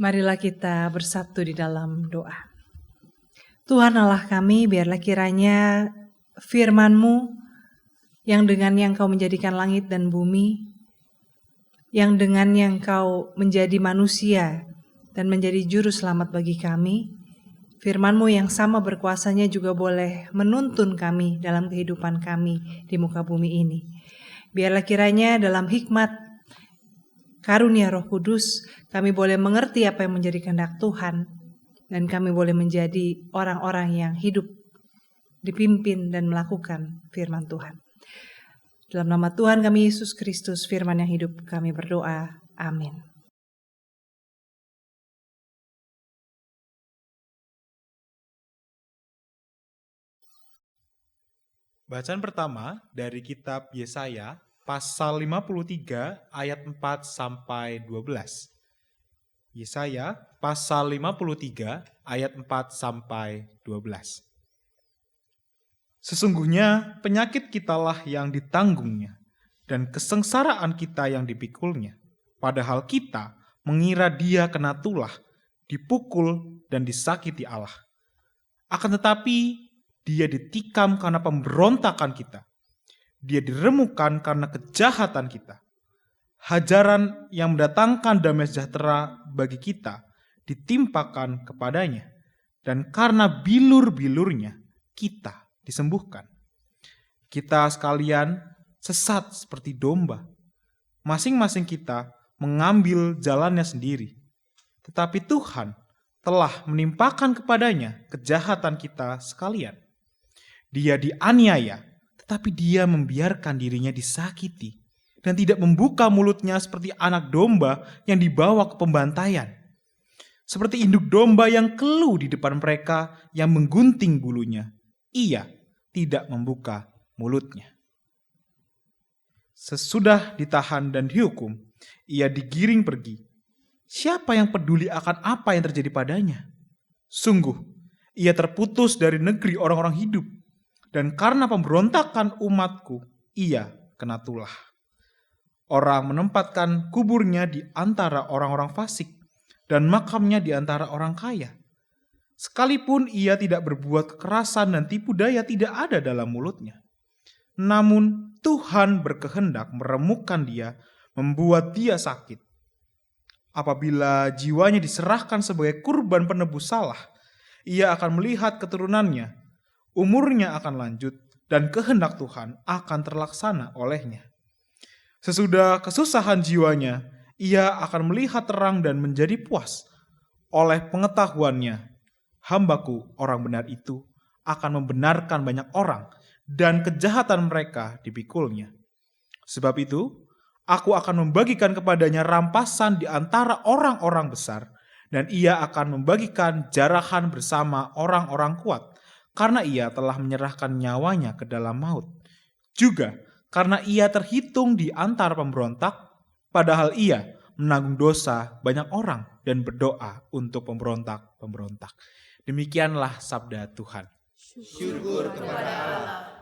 Marilah kita bersatu di dalam doa. Tuhan Allah kami, biarlah kiranya firman-Mu yang dengannya Engkau menjadikan langit dan bumi, yang dengannya Engkau menjadi manusia dan menjadi juru selamat bagi kami, firman-Mu yang sama berkuasanya juga boleh menuntun kami dalam kehidupan kami di muka bumi ini. Biarlah kiranya dalam hikmat karunia Roh Kudus, kami boleh mengerti apa yang menjadi kehendak Tuhan, dan kami boleh menjadi orang-orang yang hidup, dipimpin dan melakukan firman Tuhan. Dalam nama Tuhan kami Yesus Kristus, firman yang hidup, kami berdoa. Amin. Bacaan pertama dari kitab Yesaya, pasal 53 ayat 4 sampai 12. Yesaya pasal 53 ayat 4 sampai 12. Sesungguhnya penyakit kitalah yang ditanggungnya dan kesengsaraan kita yang dipikulnya. Padahal kita mengira dia kena tulah, dipukul dan disakiti Allah. Akan tetapi dia ditikam karena pemberontakan kita. Dia diremukan karena kejahatan kita. Hajaran yang mendatangkan damai sejahtera bagi kita ditimpakan kepadanya. Dan karena bilur-bilurnya kita disembuhkan. Kita sekalian sesat seperti domba. Masing-masing kita mengambil jalannya sendiri. Tetapi Tuhan telah menimpakan kepadanya kejahatan kita sekalian. Dia dianiaya, tetapi dia membiarkan dirinya disakiti dan tidak membuka mulutnya seperti anak domba yang dibawa ke pembantaian. Seperti induk domba yang keluh di depan mereka yang menggunting bulunya, ia tidak membuka mulutnya. Sesudah ditahan dan dihukum, ia digiring pergi. Siapa yang peduli akan apa yang terjadi padanya? Sungguh, ia terputus dari negeri orang-orang hidup. Dan karena pemberontakan umatku, ia kena tulah. Orang menempatkan kuburnya di antara orang-orang fasik dan makamnya di antara orang kaya. Sekalipun ia tidak berbuat kekerasan dan tipu daya tidak ada dalam mulutnya. Namun Tuhan berkehendak meremukkan dia, membuat dia sakit. Apabila jiwanya diserahkan sebagai kurban penebus salah, ia akan melihat keturunannya. Umurnya akan lanjut dan kehendak Tuhan akan terlaksana olehnya. Sesudah kesusahan jiwanya, ia akan melihat terang dan menjadi puas. Oleh pengetahuannya, hambaku orang benar itu akan membenarkan banyak orang dan kejahatan mereka dipikulnya. Sebab itu, aku akan membagikan kepadanya rampasan di antara orang-orang besar, dan ia akan membagikan jarahan bersama orang-orang kuat. Karena ia telah menyerahkan nyawanya ke dalam maut. Juga karena ia terhitung di antara pemberontak, padahal ia menanggung dosa banyak orang dan berdoa untuk pemberontak-pemberontak. Demikianlah sabda Tuhan. Syukur kepada Allah.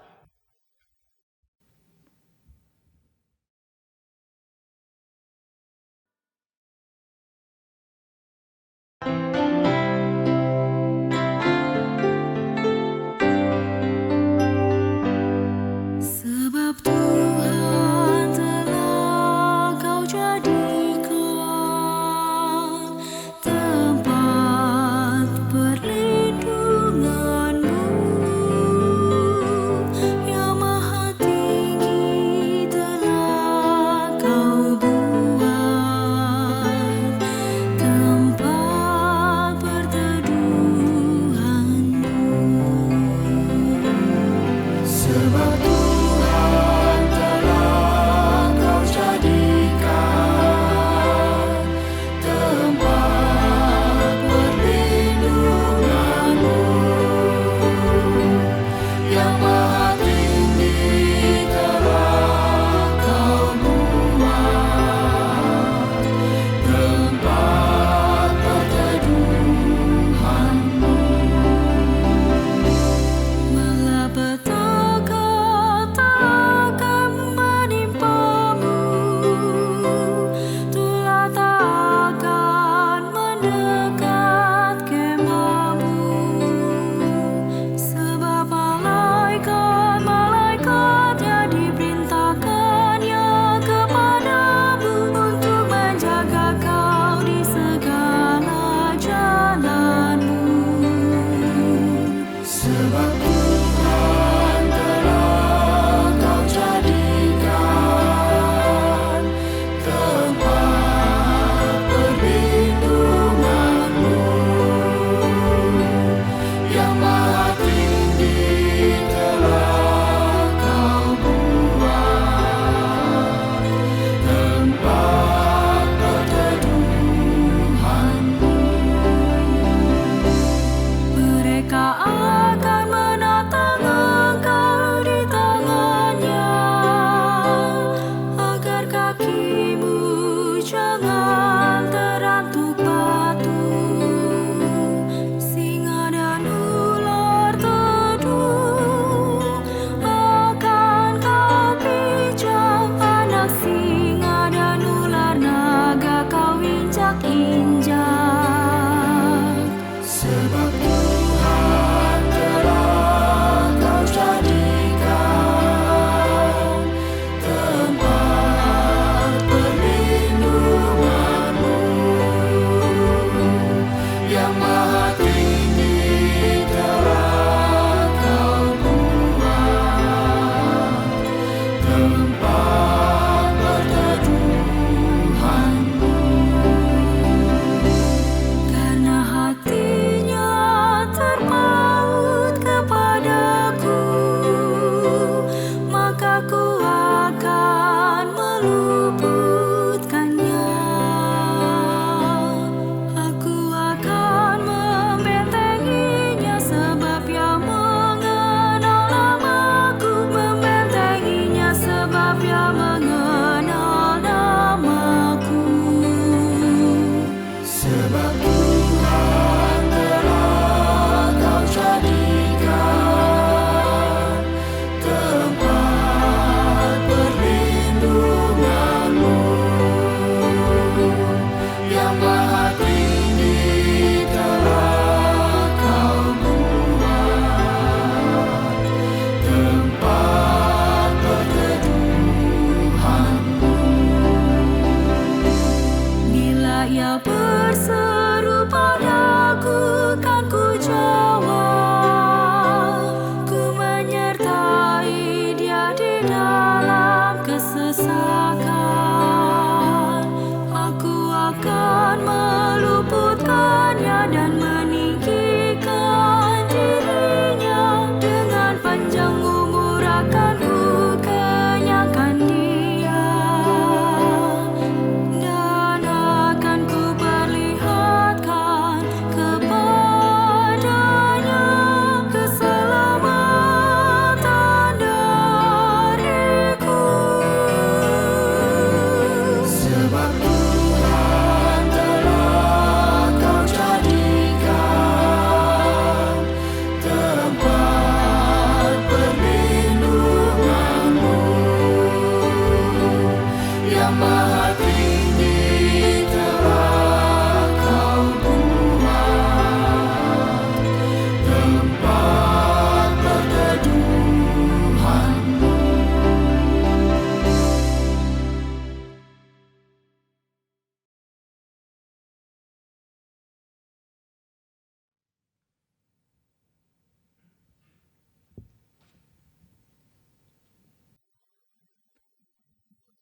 dalam kesesakan, aku akan meluputkannya dan meninggikan dirinya. Dengan panjang umur akan ku kenyangkan dia, dan akan ku perlihatkan kepadanya keselamatan dariku. Sebab Tuhan telah kau jadikan tempat perlindunganmu, yang maha tinggi telah kau buat tempat perteduhanmu.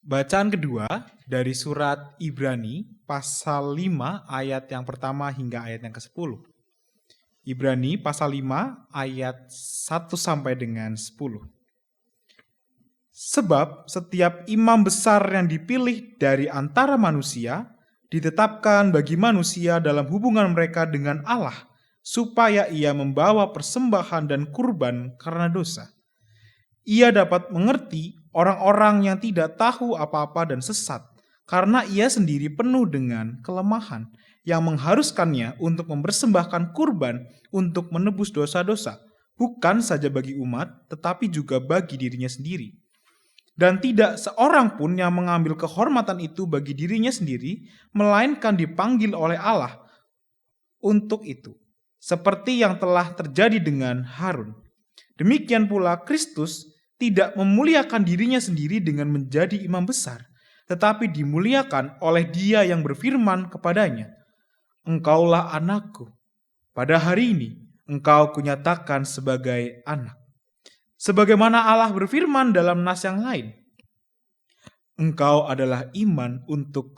Bacaan kedua dari surat Ibrani pasal 5 ayat yang pertama hingga ayat yang ke-10. Ibrani pasal 5 ayat 1 sampai dengan 10. Sebab setiap imam besar yang dipilih dari antara manusia ditetapkan bagi manusia dalam hubungan mereka dengan Allah, supaya ia membawa persembahan dan kurban karena dosa. Ia dapat mengerti orang-orang yang tidak tahu apa-apa dan sesat, karena ia sendiri penuh dengan kelemahan yang mengharuskannya untuk mempersembahkan kurban untuk menebus dosa-dosa, bukan saja bagi umat, tetapi juga bagi dirinya sendiri. Dan tidak seorang pun yang mengambil kehormatan itu bagi dirinya sendiri, melainkan dipanggil oleh Allah untuk itu, seperti yang telah terjadi dengan Harun. Demikian pula Kristus tidak memuliakan dirinya sendiri dengan menjadi imam besar, tetapi dimuliakan oleh Dia yang berfirman kepadanya, "Engkaulah anakku, pada hari ini engkau kunyatakan sebagai anak." Sebagaimana Allah berfirman dalam nas yang lain, engkau adalah imam untuk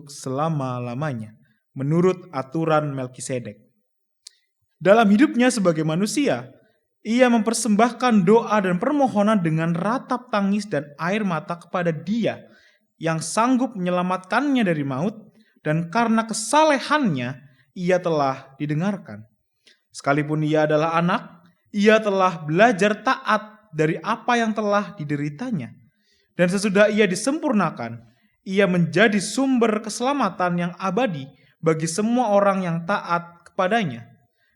selama-lamanya, menurut aturan Melkisedek. Dalam hidupnya sebagai manusia, ia mempersembahkan doa dan permohonan dengan ratap tangis dan air mata kepada Dia yang sanggup menyelamatkannya dari maut, dan karena kesalehannya ia telah didengarkan. Sekalipun ia adalah anak, ia telah belajar taat dari apa yang telah dideritanya. Dan sesudah ia disempurnakan, ia menjadi sumber keselamatan yang abadi bagi semua orang yang taat kepadanya.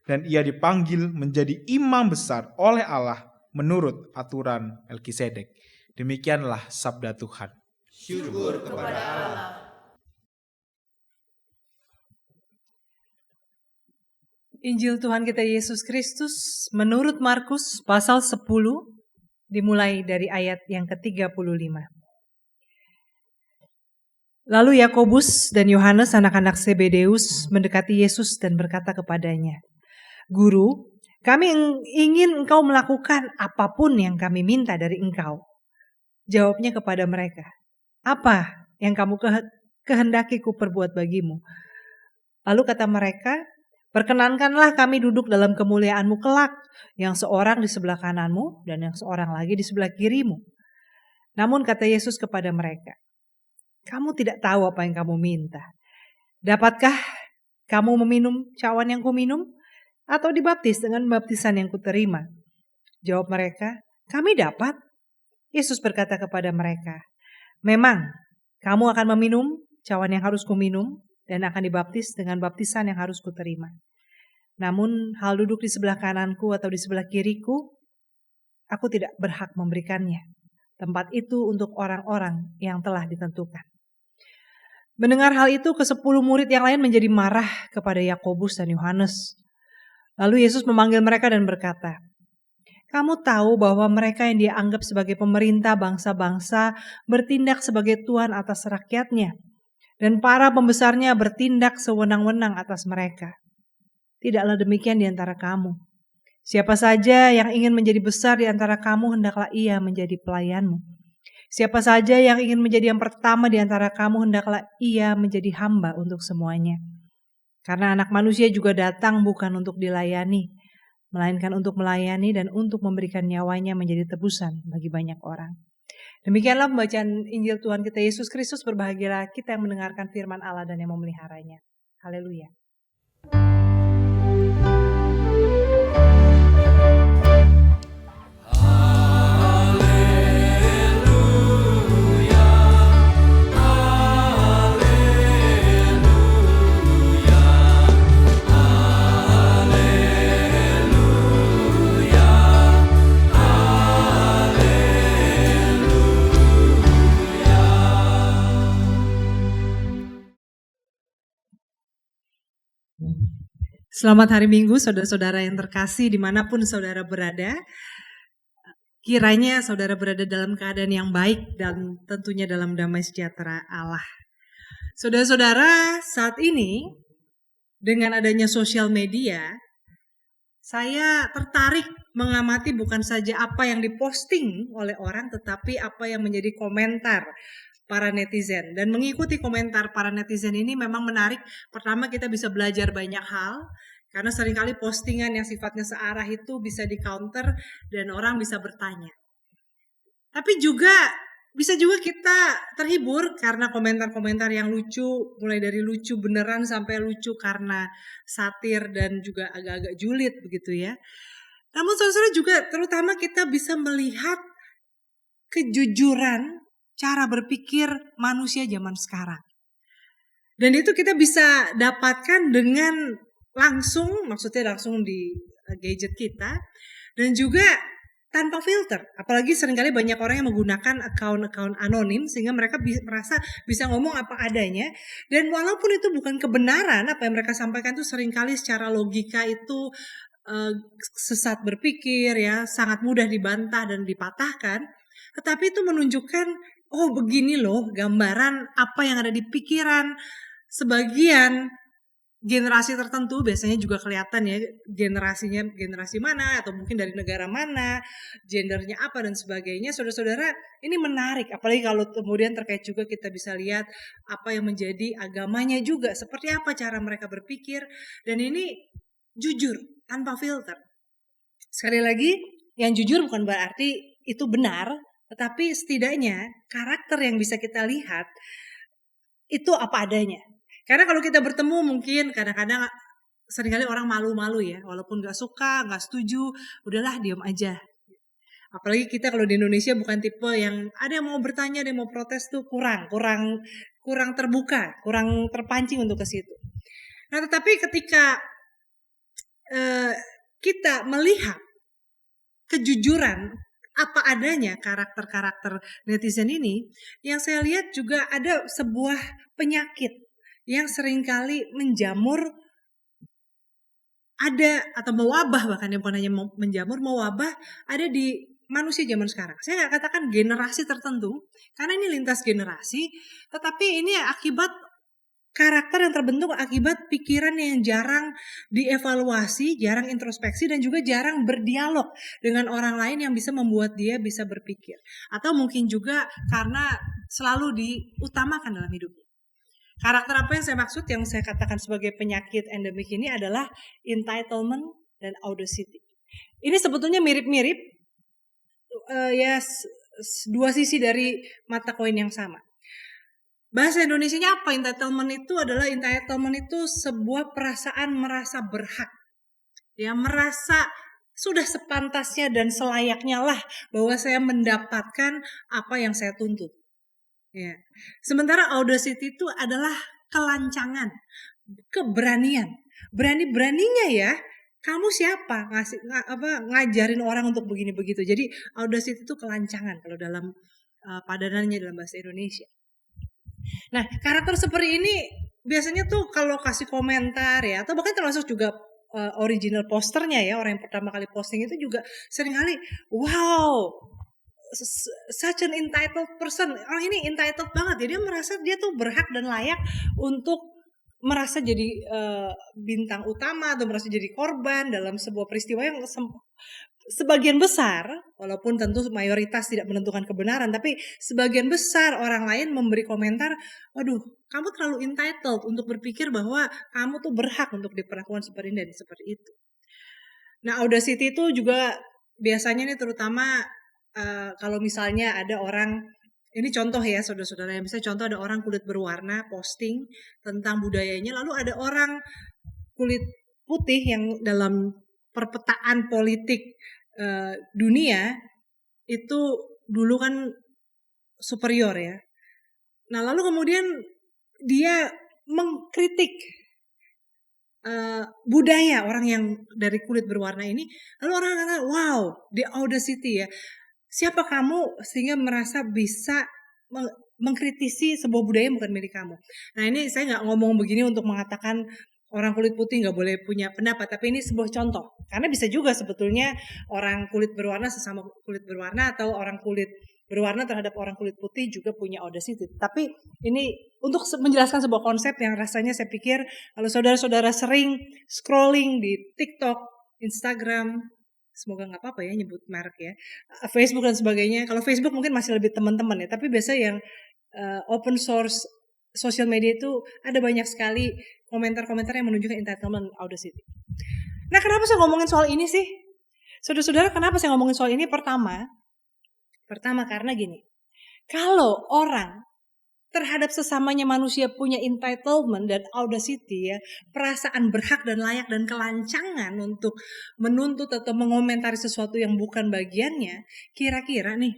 Dan ia dipanggil menjadi imam besar oleh Allah menurut aturan Melkisedek. Demikianlah sabda Tuhan. Syukur kepada Allah. Injil Tuhan kita Yesus Kristus menurut Markus pasal 10 dimulai dari ayat yang ke-35. Lalu Yakobus dan Yohanes anak-anak Zebedeus mendekati Yesus dan berkata kepadanya, "Guru, kami ingin engkau melakukan apapun yang kami minta dari engkau." Jawabnya kepada mereka, "Apa yang kamu kehendaki ku perbuat bagimu?" Lalu kata mereka, "Perkenankanlah kami duduk dalam kemuliaan-Mu kelak, yang seorang di sebelah kanan-Mu dan yang seorang lagi di sebelah kiri-Mu." Namun kata Yesus kepada mereka, "Kamu tidak tahu apa yang kamu minta. Dapatkah kamu meminum cawan yang kuminum, atau dibaptis dengan baptisan yang kuterima?" Jawab mereka, "Kami dapat." Yesus berkata kepada mereka, "Memang kamu akan meminum cawan yang harus kuminum, dan akan dibaptis dengan baptisan yang harus kuterima. Namun hal duduk di sebelah kananku atau di sebelah kiriku, aku tidak berhak memberikannya. Tempat itu untuk orang-orang yang telah ditentukan." Mendengar hal itu, ke-10 murid yang lain menjadi marah kepada Yakobus dan Yohanes. Lalu Yesus memanggil mereka dan berkata, "Kamu tahu bahwa mereka yang dia anggap sebagai pemerintah bangsa-bangsa bertindak sebagai tuan atas rakyatnya, dan para pembesarnya bertindak sewenang-wenang atas mereka. Tidaklah demikian di antara kamu. Siapa saja yang ingin menjadi besar di antara kamu, hendaklah ia menjadi pelayanmu. Siapa saja yang ingin menjadi yang pertama di antara kamu, hendaklah ia menjadi hamba untuk semuanya. Karena Anak Manusia juga datang bukan untuk dilayani, melainkan untuk melayani dan untuk memberikan nyawanya menjadi tebusan bagi banyak orang. Demikianlah pembacaan Injil Tuhan kita Yesus Kristus. Berbahagialah kita yang mendengarkan firman Allah dan yang memeliharanya. Haleluya. Selamat hari Minggu, saudara-saudara yang terkasih dimanapun saudara berada. Kiranya saudara berada dalam keadaan yang baik dan tentunya dalam damai sejahtera Allah. Saudara-saudara, saat ini dengan adanya sosial media, saya tertarik mengamati bukan saja apa yang diposting oleh orang, tetapi apa yang menjadi komentar para netizen. Dan mengikuti komentar para netizen ini memang menarik. Pertama, kita bisa belajar banyak hal, karena seringkali postingan yang sifatnya searah itu bisa di-counter dan orang bisa bertanya. Tapi bisa juga kita terhibur karena komentar-komentar yang lucu, mulai dari lucu beneran sampai lucu karena satir dan juga agak-agak julid begitu ya. Namun saudara juga terutama kita bisa melihat kejujuran cara berpikir manusia zaman sekarang. Dan itu kita bisa dapatkan dengan maksudnya langsung di gadget kita, dan juga tanpa filter. Apalagi seringkali banyak orang yang menggunakan akun-akun anonim sehingga mereka merasa bisa ngomong apa adanya. Dan walaupun itu bukan kebenaran, apa yang mereka sampaikan itu seringkali secara logika itu sesat berpikir ya, sangat mudah dibantah dan dipatahkan. Tetapi itu menunjukkan, oh begini loh gambaran apa yang ada di pikiran sebagian generasi tertentu. Biasanya juga kelihatan ya generasinya generasi mana atau mungkin dari negara mana, gendernya apa dan sebagainya. Saudara-saudara, ini menarik apalagi kalau kemudian terkait juga kita bisa lihat apa yang menjadi agamanya juga, seperti apa cara mereka berpikir, dan ini jujur tanpa filter. Sekali lagi, yang jujur bukan berarti itu benar, tetapi setidaknya karakter yang bisa kita lihat itu apa adanya. Karena kalau kita bertemu mungkin kadang-kadang seringkali orang malu-malu ya, walaupun gak suka, gak setuju, udahlah diam aja. Apalagi kita kalau di Indonesia bukan tipe yang ada yang mau bertanya, ada yang mau protes tuh kurang terbuka, kurang terpancing untuk ke situ. Nah tetapi ketika kita melihat kejujuran apa adanya karakter-karakter netizen ini, yang saya lihat juga ada sebuah penyakit yang seringkali menjamur, ada atau mewabah, bahkan bukan hanya menjamur, mewabah ada di manusia zaman sekarang. Saya nggak katakan generasi tertentu, karena ini lintas generasi, tetapi ini akibat karakter yang terbentuk akibat pikiran yang jarang dievaluasi, jarang introspeksi, dan juga jarang berdialog dengan orang lain yang bisa membuat dia bisa berpikir. Atau mungkin juga karena selalu diutamakan dalam hidupnya. Karakter apa yang saya maksud, yang saya katakan sebagai penyakit endemik ini adalah entitlement dan audacity. Ini sebetulnya mirip-mirip, ya dua sisi dari mata koin yang sama. Bahasa Indonesianya apa? Entitlement itu sebuah perasaan merasa berhak. Ya, merasa sudah sepantasnya dan selayaknya lah bahwa saya mendapatkan apa yang saya tuntut. Ya. Sementara audacity itu adalah kelancangan, keberanian. Berani-beraninya ya, kamu siapa ngajarin orang untuk begini begitu. Jadi audacity itu kelancangan kalau dalam padanannya dalam bahasa Indonesia. Nah, karakter seperti ini biasanya tuh kalau kasih komentar ya, atau bahkan termasuk juga original posternya ya, orang yang pertama kali posting itu juga seringkali, wow, such an entitled person. Orang ini entitled banget ya, dia merasa dia tuh berhak dan layak untuk merasa jadi bintang utama atau merasa jadi korban dalam sebuah peristiwa yang sebagian besar, walaupun tentu mayoritas tidak menentukan kebenaran, tapi sebagian besar orang lain memberi komentar, waduh, kamu terlalu entitled untuk berpikir bahwa kamu tuh berhak untuk diperlakukan seperti ini dan seperti itu. Nah, audacity itu juga biasanya nih terutama kalau misalnya ada orang, ini contoh ya saudara-saudara, misalnya contoh ada orang kulit berwarna posting tentang budayanya, lalu ada orang kulit putih yang dalam perpetaan politik dunia itu dulu kan superior ya. Nah lalu kemudian dia mengkritik budaya orang yang dari kulit berwarna ini, lalu orang kata, wow, the audacity ya. Siapa kamu sehingga merasa bisa mengkritisi sebuah budaya yang bukan milik kamu. Nah ini saya nggak ngomong begini untuk mengatakan orang kulit putih nggak boleh punya pendapat, tapi ini sebuah contoh. Karena bisa juga sebetulnya orang kulit berwarna sesama kulit berwarna atau orang kulit berwarna terhadap orang kulit putih juga punya audacity. Tapi ini untuk menjelaskan sebuah konsep yang rasanya saya pikir kalau saudara-saudara sering scrolling di TikTok, Instagram, semoga nggak apa-apa ya nyebut merek ya, Facebook dan sebagainya. Kalau Facebook mungkin masih lebih teman-teman ya, tapi biasa yang open source social media itu ada banyak sekali komentar-komentar yang menunjukkan entitlement audacity. Nah kenapa saya ngomongin soal ini sih? Saudara-saudara, kenapa saya ngomongin soal ini? Pertama karena gini, kalau orang terhadap sesamanya manusia punya entitlement dan audacity ya, perasaan berhak dan layak dan kelancangan untuk menuntut atau mengomentari sesuatu yang bukan bagiannya, kira-kira nih,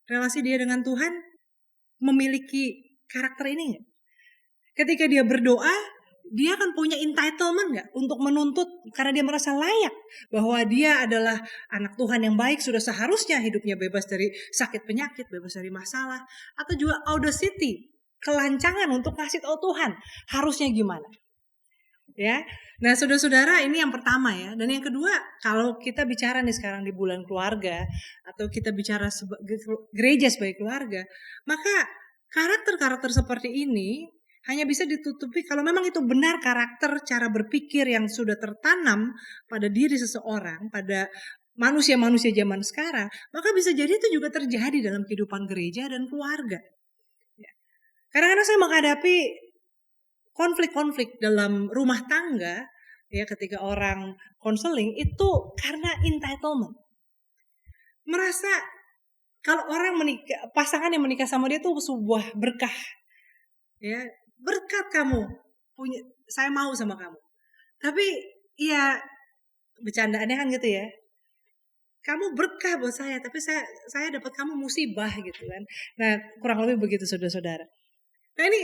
relasi dia dengan Tuhan memiliki karakter ini nggak? Ketika dia berdoa, dia akan punya entitlement nggak untuk menuntut karena dia merasa layak bahwa dia adalah anak Tuhan yang baik, sudah seharusnya hidupnya bebas dari sakit penyakit, bebas dari masalah, atau juga audacity, kelancangan untuk kasih tahu Tuhan harusnya gimana? Ya, nah saudara-saudara ini yang pertama ya, dan yang kedua kalau kita bicara nih sekarang di bulan keluarga atau kita bicara gereja sebagai keluarga, maka karakter-karakter seperti ini hanya bisa ditutupi kalau memang itu benar karakter cara berpikir yang sudah tertanam pada diri seseorang, pada manusia-manusia zaman sekarang, maka bisa jadi itu juga terjadi dalam kehidupan gereja dan keluarga. Kadang-kadang saya menghadapi konflik-konflik dalam rumah tangga, ya ketika orang konseling itu karena entitlement. Merasa kalau orang menikah, pasangan yang menikah sama dia itu sebuah berkah. Ya, berkat kamu punya, saya mau sama kamu. Tapi ya bercandaannya kan gitu ya. Kamu berkah buat saya, tapi saya dapat kamu musibah gitu kan. Nah, kurang lebih begitu saudara-saudara. Nah, ini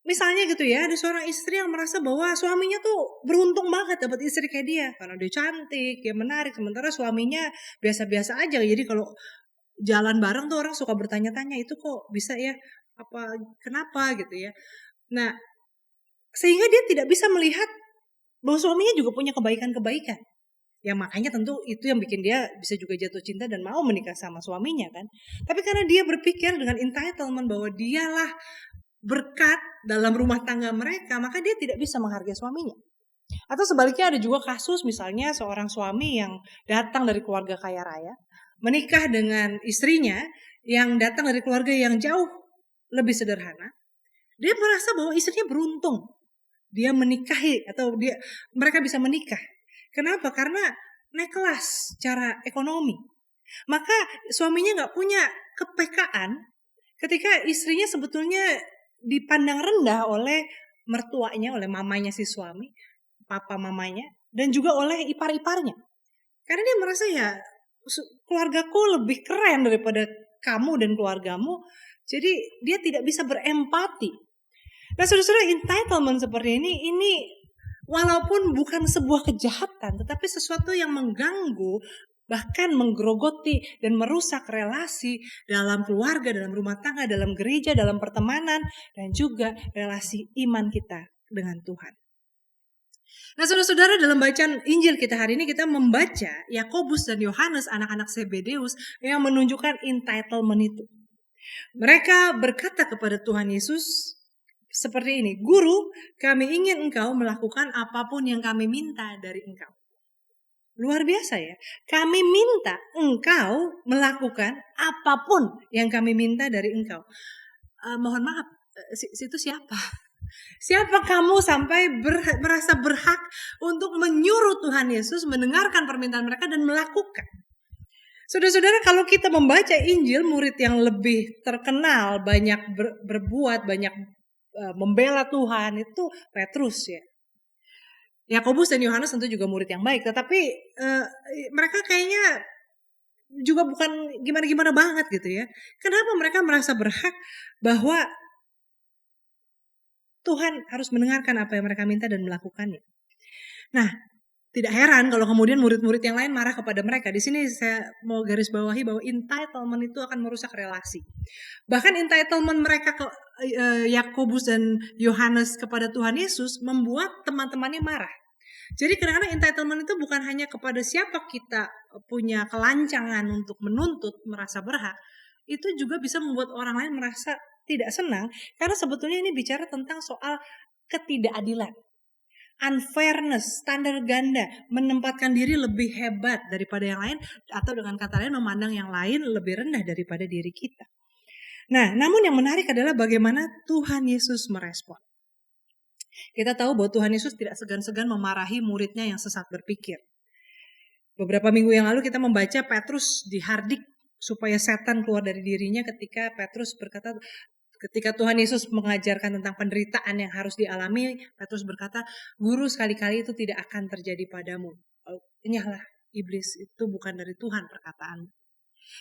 misalnya gitu ya, ada seorang istri yang merasa bahwa suaminya tuh beruntung banget dapat istri kayak dia karena dia cantik, dia menarik, sementara suaminya biasa-biasa aja. Jadi kalau jalan bareng tuh orang suka bertanya-tanya, itu kok bisa ya? Kenapa gitu ya. Nah, sehingga dia tidak bisa melihat bahwa suaminya juga punya kebaikan-kebaikan. Ya makanya tentu itu yang bikin dia bisa juga jatuh cinta dan mau menikah sama suaminya kan. Tapi karena dia berpikir dengan entitlement bahwa dialah berkat dalam rumah tangga mereka, maka dia tidak bisa menghargai suaminya. Atau sebaliknya ada juga kasus misalnya seorang suami yang datang dari keluarga kaya raya, menikah dengan istrinya yang datang dari keluarga yang jauh lebih sederhana. Dia merasa bahwa istrinya beruntung. Dia menikahi atau mereka bisa menikah. Kenapa? Karena naik kelas secara ekonomi. Maka suaminya gak punya kepekaan ketika istrinya sebetulnya dipandang rendah oleh mertuanya, oleh mamanya si suami, papa mamanya, dan juga oleh ipar-iparnya. Karena dia merasa ya keluargaku lebih keren daripada kamu dan keluargamu. Jadi dia tidak bisa berempati. Nah saudara-saudara, entitlement seperti ini walaupun bukan sebuah kejahatan, tetapi sesuatu yang mengganggu, bahkan menggerogoti dan merusak relasi dalam keluarga, dalam rumah tangga, dalam gereja, dalam pertemanan, dan juga relasi iman kita dengan Tuhan. Nah saudara-saudara, dalam bacaan Injil kita hari ini kita membaca Yakobus dan Yohanes, anak-anak Zebedeus, yang menunjukkan entitlement itu. Mereka berkata kepada Tuhan Yesus, seperti ini, Guru, kami ingin engkau melakukan apapun yang kami minta dari engkau. Luar biasa ya, kami minta engkau melakukan apapun yang kami minta dari engkau. Mohon maaf, situ siapa? Siapa kamu sampai merasa berhak untuk menyuruh Tuhan Yesus mendengarkan permintaan mereka dan melakukan? Saudara-saudara, kalau kita membaca Injil, murid yang lebih terkenal, banyak berbuat, banyak membela Tuhan, itu Petrus ya. Yakobus dan Yohanes tentu juga murid yang baik, tetapi mereka kayaknya juga bukan gimana-gimana banget gitu ya. Kenapa mereka merasa berhak bahwa Tuhan harus mendengarkan apa yang mereka minta dan melakukannya? Nah, tidak heran kalau kemudian murid-murid yang lain marah kepada mereka. Di sini saya mau garis bawahi bahwa entitlement itu akan merusak relasi. Bahkan entitlement mereka ke Yakobus dan Yohanes kepada Tuhan Yesus membuat teman-temannya marah. Jadi kadang-kadang entitlement itu bukan hanya kepada siapa kita punya kelancangan untuk menuntut, merasa berhak. Itu juga bisa membuat orang lain merasa tidak senang. Karena sebetulnya ini bicara tentang soal ketidakadilan. Unfairness, standar ganda, menempatkan diri lebih hebat daripada yang lain. Atau dengan kata lain memandang yang lain lebih rendah daripada diri kita. Nah, namun yang menarik adalah bagaimana Tuhan Yesus merespon. Kita tahu bahwa Tuhan Yesus tidak segan-segan memarahi muridnya yang sesat berpikir. Beberapa minggu yang lalu kita membaca Petrus dihardik supaya setan keluar dari dirinya ketika Petrus berkata, ketika Tuhan Yesus mengajarkan tentang penderitaan yang harus dialami, Petrus berkata, Guru, sekali-kali itu tidak akan terjadi padamu. Enyahlah, iblis, itu bukan dari Tuhan perkataan.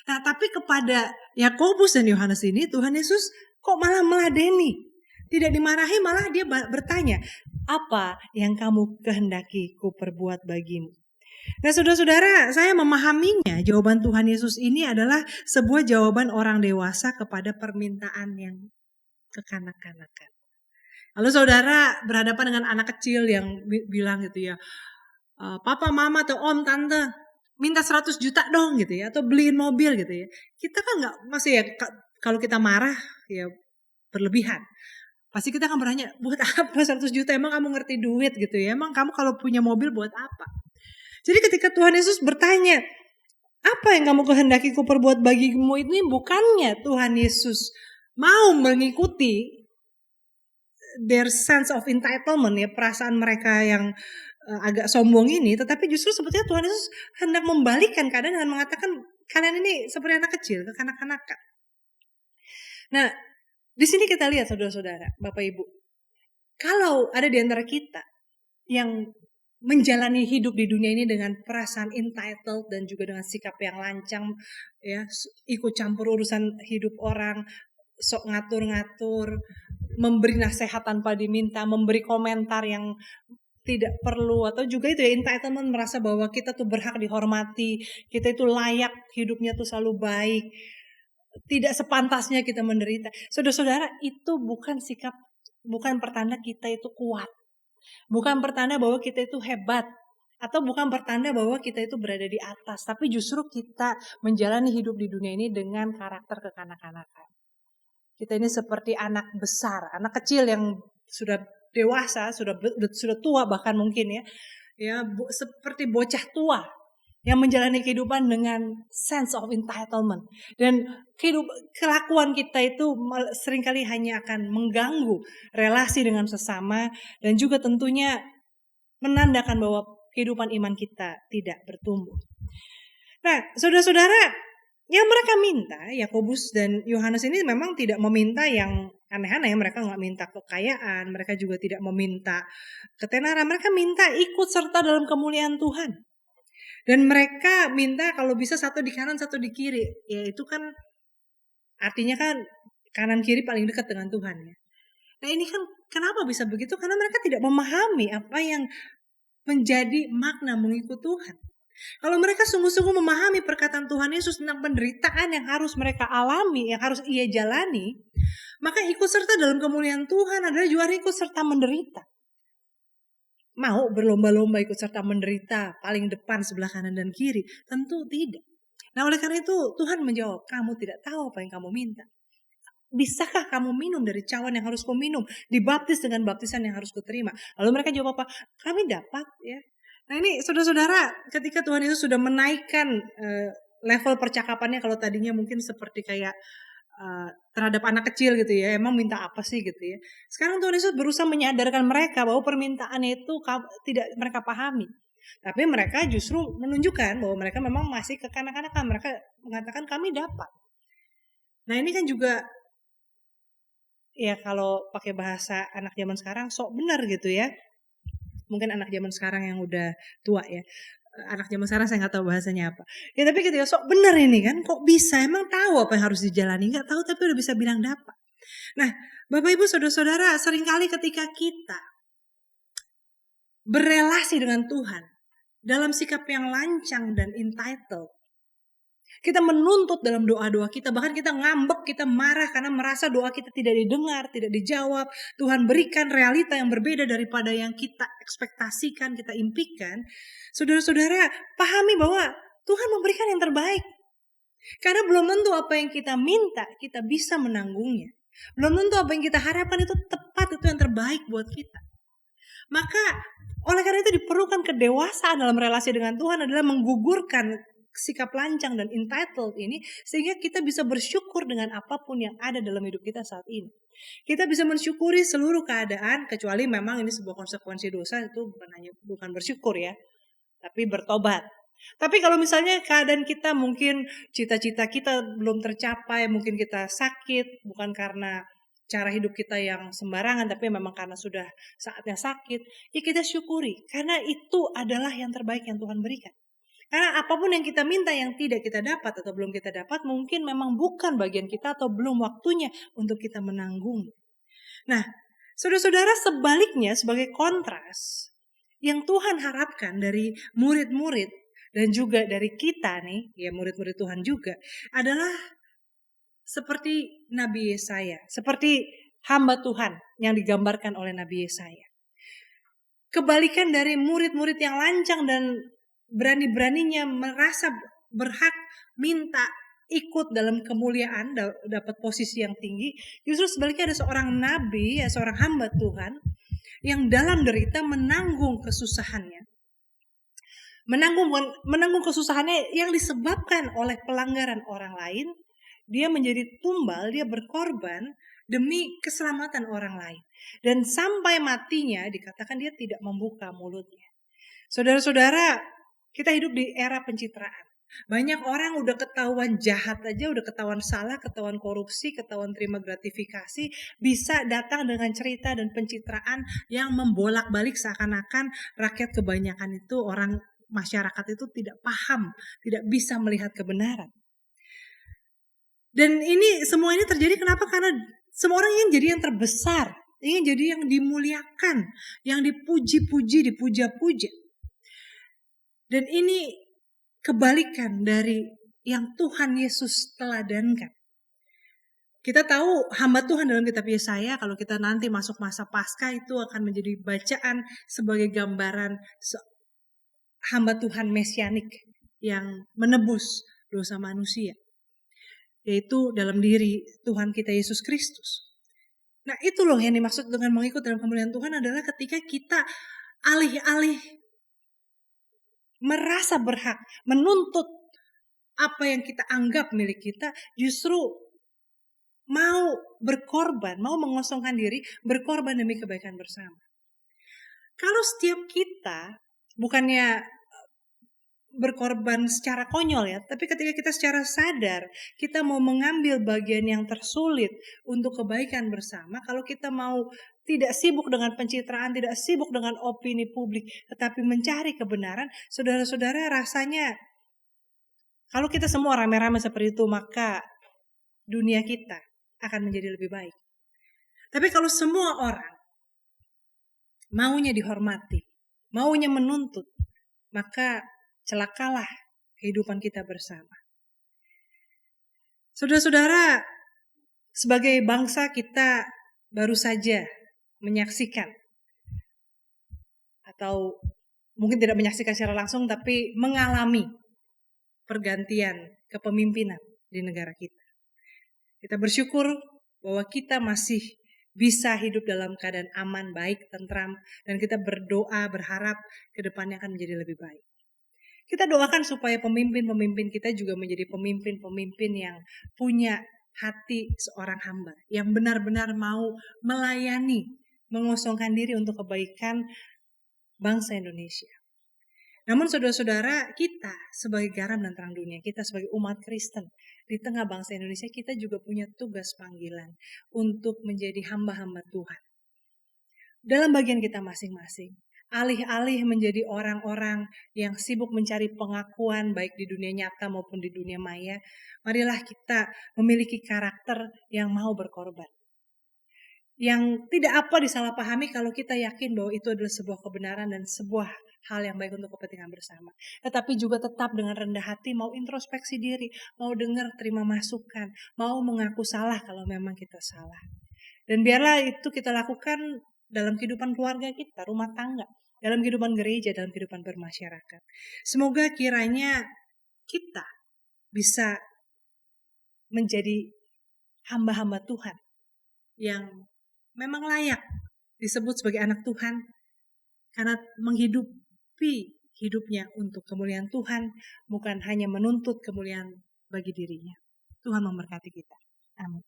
Nah, tapi kepada Yakobus dan Yohanes ini Tuhan Yesus kok malah meladeni. Tidak dimarahi, malah dia bertanya, apa yang kamu kehendaki ku perbuat bagimu? Nah, saudara-saudara, saya memahaminya jawaban Tuhan Yesus ini adalah sebuah jawaban orang dewasa kepada permintaan yang kekanak-kanakan. Lalu saudara berhadapan dengan anak kecil yang bilang gitu ya, Papa, Mama, atau Om, Tante, minta 100 juta dong gitu ya, atau beliin mobil gitu ya. Kita kan gak, masih ya kalau kita marah ya berlebihan. Pasti kita akan bertanya, buat apa 100 juta? Emang kamu ngerti duit gitu ya? Emang kamu kalau punya mobil buat apa? Jadi ketika Tuhan Yesus bertanya, apa yang kamu kehendaki ku perbuat bagimu, ini bukannya Tuhan Yesus mau mengikuti their sense of entitlement ya, perasaan mereka yang agak sombong ini, tetapi justru sebetulnya Tuhan Yesus hendak membalikkan keadaan dengan mengatakan, kalian ini seperti anak kecil, kekanak-kanakan. Nah, di sini kita lihat saudara-saudara, Bapak Ibu, kalau ada di antara kita yang menjalani hidup di dunia ini dengan perasaan entitled dan juga dengan sikap yang lancang, ya, ikut campur urusan hidup orang, sok ngatur-ngatur, memberi nasihat tanpa diminta, memberi komentar yang tidak perlu, atau juga itu ya entitlement, merasa bahwa kita tuh berhak dihormati, kita itu layak, hidupnya tuh selalu baik. Tidak sepantasnya kita menderita. Saudara-saudara, itu bukan sikap, bukan pertanda kita itu kuat. Bukan pertanda bahwa kita itu hebat. Atau bukan pertanda bahwa kita itu berada di atas. Tapi justru kita menjalani hidup di dunia ini dengan karakter kekanak-kanakan. Kita ini seperti anak besar, anak kecil yang sudah dewasa, sudah tua bahkan mungkin ya. Seperti bocah tua yang menjalani kehidupan dengan sense of entitlement. Dan kelakuan kita itu seringkali hanya akan mengganggu relasi dengan sesama. Dan juga tentunya menandakan bahwa kehidupan iman kita tidak bertumbuh. Nah, saudara-saudara, yang mereka minta, Yakobus dan Yohanes ini memang tidak meminta yang aneh-aneh. Mereka nggak minta kekayaan, mereka juga tidak meminta ketenaran. Mereka minta ikut serta dalam kemuliaan Tuhan. Dan mereka minta kalau bisa satu di kanan, satu di kiri. Ya itu kan artinya kan kanan kiri paling dekat dengan Tuhan ya. Nah ini kan kenapa bisa begitu? Karena mereka tidak memahami apa yang menjadi makna mengikut Tuhan. Kalau mereka sungguh-sungguh memahami perkataan Tuhan Yesus tentang penderitaan yang harus mereka alami, yang harus ia jalani, maka ikut serta dalam kemuliaan Tuhan adalah juga ikut serta menderita. Mau berlomba-lomba ikut serta menderita paling depan, sebelah kanan dan kiri? Tentu tidak. Nah oleh karena itu Tuhan menjawab, kamu tidak tahu apa yang kamu minta. bisakah kamu minum dari cawan yang harus kuminum? Dibaptis dengan baptisan yang harus kuterima. Lalu mereka jawab apa? Kami dapat ya. Nah ini saudara-saudara, ketika Tuhan Yesus sudah menaikkan level percakapannya, kalau tadinya mungkin seperti kayak terhadap anak kecil gitu ya, emang minta apa sih gitu ya. Sekarang Tuhan Yesus berusaha menyadarkan mereka bahwa permintaannya itu tidak mereka pahami. Tapi mereka justru menunjukkan bahwa mereka memang masih kekanak-kanakan. Mereka mengatakan kami dapat. Nah ini kan juga ya kalau pakai bahasa anak zaman sekarang sok benar gitu ya. Mungkin anak zaman sekarang yang udah tua ya. Anak zaman sekarang saya nggak tahu bahasanya apa. Ya tapi gitu ya, sok benar ini kan, kok bisa, emang tahu apa yang harus dijalani, nggak tahu tapi udah bisa bilang dapat. Nah Bapak Ibu Saudara-saudara, seringkali ketika kita berelasi dengan Tuhan dalam sikap yang lancang dan entitled, kita menuntut dalam doa-doa kita, bahkan kita ngambek, kita marah karena merasa doa kita tidak didengar, tidak dijawab. Tuhan berikan realita yang berbeda daripada yang kita ekspektasikan, kita impikan. Saudara-saudara, pahami bahwa Tuhan memberikan yang terbaik. Karena belum tentu apa yang kita minta, kita bisa menanggungnya. Belum tentu apa yang kita harapkan itu tepat, itu yang terbaik buat kita. Maka oleh karena itu diperlukan kedewasaan dalam relasi dengan Tuhan adalah menggugurkan sikap lancang dan entitled ini, sehingga kita bisa bersyukur dengan apapun yang ada dalam hidup kita saat ini. Kita bisa mensyukuri seluruh keadaan, kecuali memang ini sebuah konsekuensi dosa, itu bukan bersyukur ya, tapi bertobat. Tapi kalau misalnya keadaan kita mungkin cita-cita kita belum tercapai, mungkin kita sakit, bukan karena cara hidup kita yang sembarangan, tapi memang karena sudah saatnya sakit, ya kita syukuri, karena itu adalah yang terbaik yang Tuhan berikan. Karena apapun yang kita minta yang tidak kita dapat atau belum kita dapat, mungkin memang bukan bagian kita atau belum waktunya untuk kita menanggung. Nah, saudara-saudara, sebaliknya sebagai kontras, yang Tuhan harapkan dari murid-murid dan juga dari kita nih, ya murid-murid Tuhan juga, adalah seperti Nabi Yesaya, seperti hamba Tuhan yang digambarkan oleh Nabi Yesaya. Kebalikan dari murid-murid yang lancang dan berani-beraninya merasa berhak minta ikut dalam kemuliaan, dapat posisi yang tinggi, justru sebaliknya ada seorang nabi, ya seorang hamba Tuhan yang dalam derita menanggung kesusahannya. Menanggung kesusahannya yang disebabkan oleh pelanggaran orang lain. Dia menjadi tumbal, dia berkorban demi keselamatan orang lain. Dan sampai matinya dikatakan dia tidak membuka mulutnya. Saudara-saudara, kita hidup di era pencitraan. Banyak orang udah ketahuan jahat aja, udah ketahuan salah, ketahuan korupsi, ketahuan terima gratifikasi, bisa datang dengan cerita dan pencitraan yang membolak-balik seakan-akan rakyat kebanyakan itu, orang masyarakat itu tidak paham, tidak bisa melihat kebenaran. Dan semua ini terjadi kenapa? Karena semua orang ingin jadi yang terbesar, ingin jadi yang dimuliakan, yang dipuji-puji, dipuja-puja. Dan ini kebalikan dari yang Tuhan Yesus teladankan. Kita tahu hamba Tuhan dalam kitab Yesaya, kalau kita nanti masuk masa Paskah itu akan menjadi bacaan sebagai gambaran hamba Tuhan mesianik yang menebus dosa manusia. Yaitu dalam diri Tuhan kita Yesus Kristus. Nah itu loh yang dimaksud dengan mengikut dalam kemuliaan Tuhan adalah ketika kita alih-alih merasa berhak, menuntut apa yang kita anggap milik kita, justru mau berkorban, mau mengosongkan diri, berkorban demi kebaikan bersama. Kalau setiap kita, bukannya berkorban secara konyol ya, tapi ketika kita secara sadar, kita mau mengambil bagian yang tersulit untuk kebaikan bersama, kalau kita mau tidak sibuk dengan pencitraan, tidak sibuk dengan opini publik, tetapi mencari kebenaran, saudara-saudara rasanya kalau kita semua rame-rame seperti itu, maka dunia kita akan menjadi lebih baik. Tapi kalau semua orang maunya dihormati, maunya menuntut, maka celakalah kehidupan kita bersama. Saudara-saudara, sebagai bangsa kita baru saja menyaksikan, atau mungkin tidak menyaksikan secara langsung, tapi mengalami pergantian kepemimpinan di negara kita. Kita bersyukur bahwa kita masih bisa hidup dalam keadaan aman, baik, tentram, dan kita berdoa, berharap ke depannya akan menjadi lebih baik. Kita doakan supaya pemimpin-pemimpin kita juga menjadi pemimpin-pemimpin yang punya hati seorang hamba, yang benar-benar mau melayani, mengosongkan diri untuk kebaikan bangsa Indonesia. Namun saudara-saudara, kita sebagai garam dan terang dunia, kita sebagai umat Kristen di tengah bangsa Indonesia, kita juga punya tugas panggilan untuk menjadi hamba-hamba Tuhan. Dalam bagian kita masing-masing, alih-alih menjadi orang-orang yang sibuk mencari pengakuan baik di dunia nyata maupun di dunia maya, marilah kita memiliki karakter yang mau berkorban. Yang tidak apa disalahpahami kalau kita yakin bahwa itu adalah sebuah kebenaran dan sebuah hal yang baik untuk kepentingan bersama. Tetapi juga tetap dengan rendah hati mau introspeksi diri, mau dengar, terima masukan, mau mengaku salah kalau memang kita salah. Dan biarlah itu kita lakukan dalam kehidupan keluarga kita, rumah tangga, dalam kehidupan gereja, dalam kehidupan bermasyarakat. Semoga kiranya kita bisa menjadi hamba-hamba Tuhan yang memang layak disebut sebagai anak Tuhan karena menghidupi hidupnya untuk kemuliaan Tuhan, bukan hanya menuntut kemuliaan bagi dirinya. Tuhan memberkati kita. Amin.